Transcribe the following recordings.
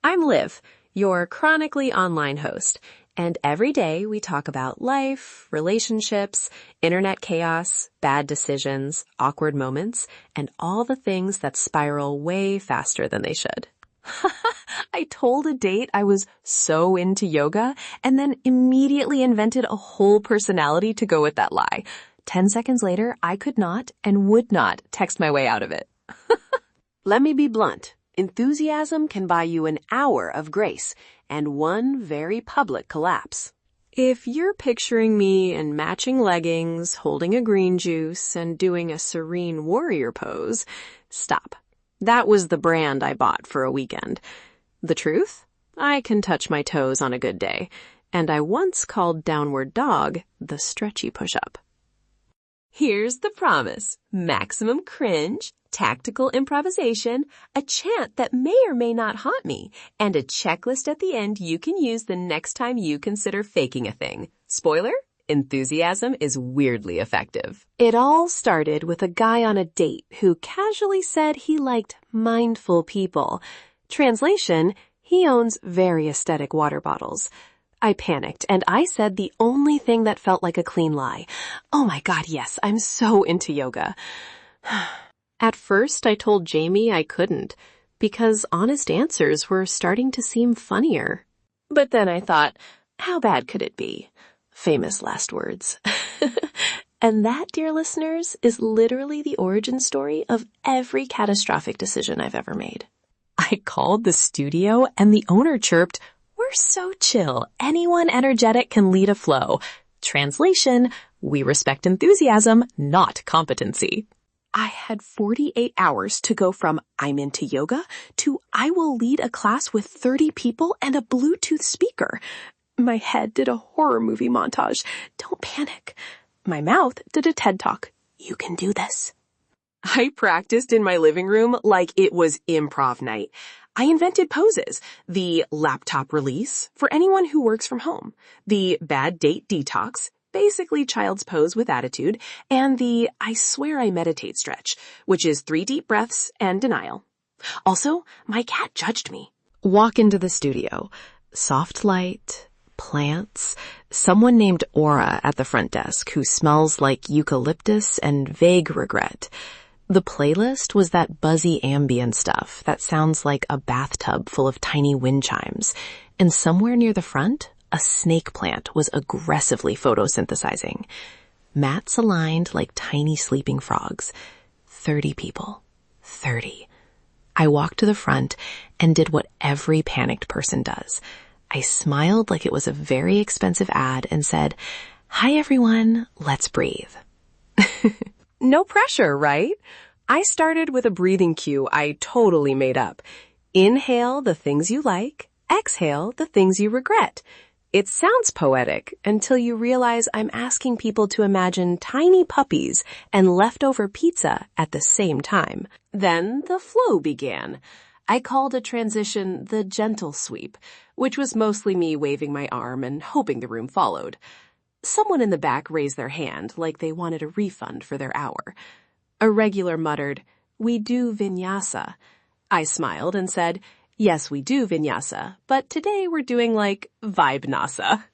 I'm Liv, your chronically online host, and every day we talk about life, relationships, internet chaos, bad decisions, awkward moments, and all the things that spiral way faster than they should. I told a date I was so into yoga and then immediately invented a whole personality to go with that lie. 10 seconds later, I could not and would not text my way out of it. Let me be blunt. Enthusiasm can buy you an hour of grace and one very public collapse. If you're picturing me in matching leggings, holding a green juice, and doing a serene warrior pose, stop. That was the brand I bought for a weekend. The truth? I can touch my toes on a good day, and I once called downward dog the stretchy push-up. Here's the promise. Maximum cringe, tactical improvisation, a chant that may or may not haunt me, and a checklist at the end you can use the next time you consider faking a thing. Spoiler? Enthusiasm is weirdly effective. It all started with a guy on a date who casually said he liked mindful people. Translation, he owns very aesthetic water bottles. I panicked, and I said the only thing that felt like a clean lie. Oh my God, yes, I'm so into yoga. At first, I told Jamie I couldn't, because honest answers were starting to seem funnier. But then I thought, how bad could it be? Famous last words. And that, dear listeners, is literally the origin story of every catastrophic decision I've ever made. I called the studio, and the owner chirped, "We're so chill. Anyone energetic can lead a flow." Translation, we respect enthusiasm, not competency. I had 48 hours to go from I'm into yoga to I will lead a class with 30 people and a Bluetooth speaker. My head did a horror movie montage. Don't panic. My mouth did a TED Talk. You can do this. I practiced in my living room like it was improv night. I invented poses, the laptop release for anyone who works from home, the bad date detox, basically child's pose with attitude, and the I swear I meditate stretch, which is 3 deep breaths and denial. Also, my cat judged me. Walk into the studio. Soft light, plants, someone named Aura at the front desk who smells like eucalyptus and vague regret. The playlist was that buzzy ambient stuff that sounds like a bathtub full of tiny wind chimes. And somewhere near the front, a snake plant was aggressively photosynthesizing. Mats aligned like tiny sleeping frogs. 30 people. 30. I walked to the front and did what every panicked person does. I smiled like it was a very expensive ad and said, "Hi everyone, let's breathe." No pressure, right? I started with a breathing cue I totally made up. Inhale the things you like, exhale the things you regret. It sounds poetic until you realize I'm asking people to imagine tiny puppies and leftover pizza at the same time. Then the flow began. I called a transition the gentle sweep, which was mostly me waving my arm and hoping the room followed. Someone in the back raised their hand like they wanted a refund for their hour. A regular muttered, "We do vinyasa." I smiled and said, "Yes, we do vinyasa, but today we're doing like vibe nasa."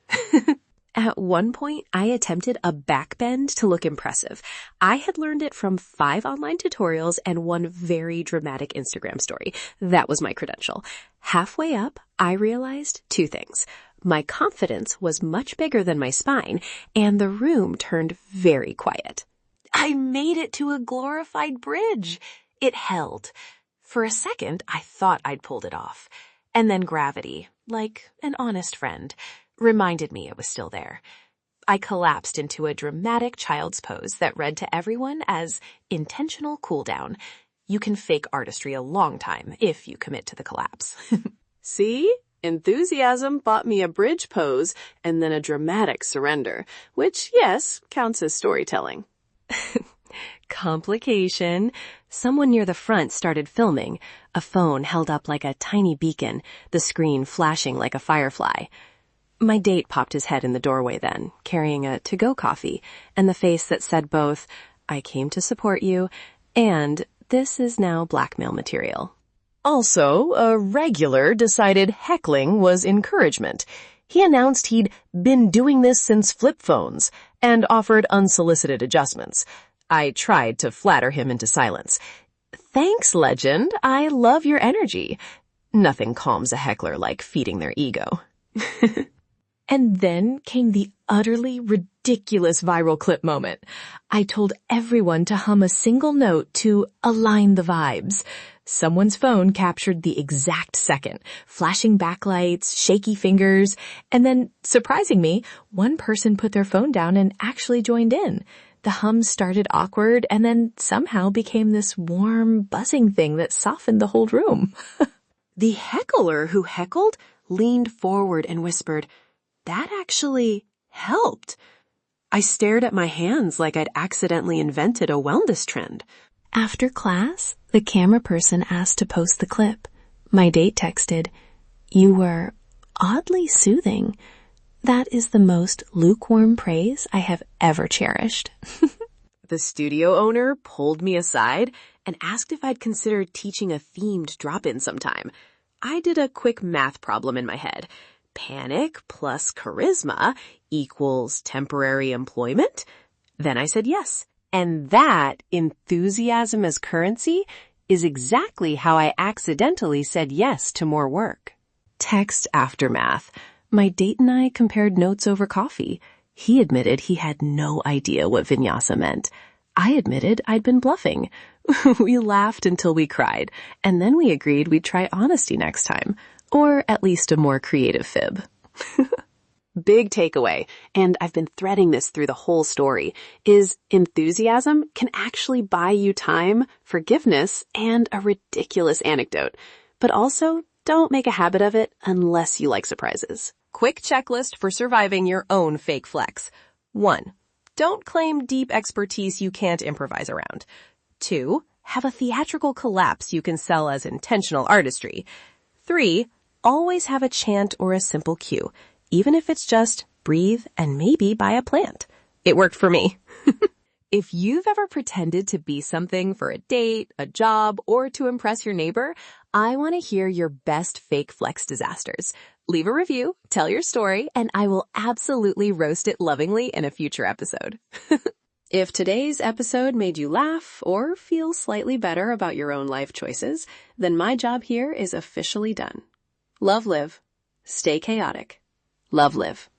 At one point, I attempted a backbend to look impressive. I had learned it from 5 online tutorials and one very dramatic Instagram story. That was my credential. Halfway up, I realized 2 things. My confidence was much bigger than my spine, and the room turned very quiet. I made it to a glorified bridge. It held. For a second, I thought I'd pulled it off. And then gravity, like an honest friend, reminded me it was still there. I collapsed into a dramatic child's pose that read to everyone as intentional cool down. You can fake artistry a long time if you commit to the collapse. See? Enthusiasm bought me a bridge pose and then a dramatic surrender, which, yes, counts as storytelling. Complication. Someone near the front started filming, a phone held up like a tiny beacon, the screen flashing like a firefly. My date popped his head in the doorway then, carrying a to-go coffee, and the face that said both, "I came to support you," and "This is now blackmail material." Also, a regular decided heckling was encouragement. He announced he'd been doing this since flip phones and offered unsolicited adjustments. I tried to flatter him into silence. Thanks, legend. I love your energy. Nothing calms a heckler like feeding their ego. And then came the utterly ridiculous viral clip moment. I told everyone to hum a single note to align the vibes. Someone's phone captured the exact second, flashing backlights, shaky fingers, and then, surprising me, one person put their phone down and actually joined in. The hum started awkward and then somehow became this warm, buzzing thing that softened the whole room. The heckler who heckled leaned forward and whispered, "That actually helped." I stared at my hands like I'd accidentally invented a wellness trend. After class, the camera person asked to post the clip. My date texted, "You were oddly soothing. That is the most lukewarm praise I have ever cherished." The studio owner pulled me aside and asked if I'd consider teaching a themed drop-in sometime. I did a quick math problem in my head. Panic plus charisma equals temporary employment? Then I said yes. And that, enthusiasm as currency, is exactly how I accidentally said yes to more work. Text aftermath. My date and I compared notes over coffee. He admitted he had no idea what vinyasa meant. I admitted I'd been bluffing. We laughed until we cried, and then we agreed we'd try honesty next time. Or at least a more creative fib. Big takeaway, and I've been threading this through the whole story, is enthusiasm can actually buy you time, forgiveness, and a ridiculous anecdote. But also, don't make a habit of it unless you like surprises. Quick checklist for surviving your own fake flex. 1. Don't claim deep expertise you can't improvise around. 2. Have a theatrical collapse you can sell as intentional artistry. 3. Always have a chant or a simple cue, even if it's just breathe and maybe buy a plant. It worked for me. If you've ever pretended to be something for a date, a job, or to impress your neighbor, I want to hear your best fake flex disasters. Leave a review, tell your story, and I will absolutely roast it lovingly in a future episode. If today's episode made you laugh or feel slightly better about your own life choices, then my job here is officially done. Love, live. Stay chaotic. Love, live.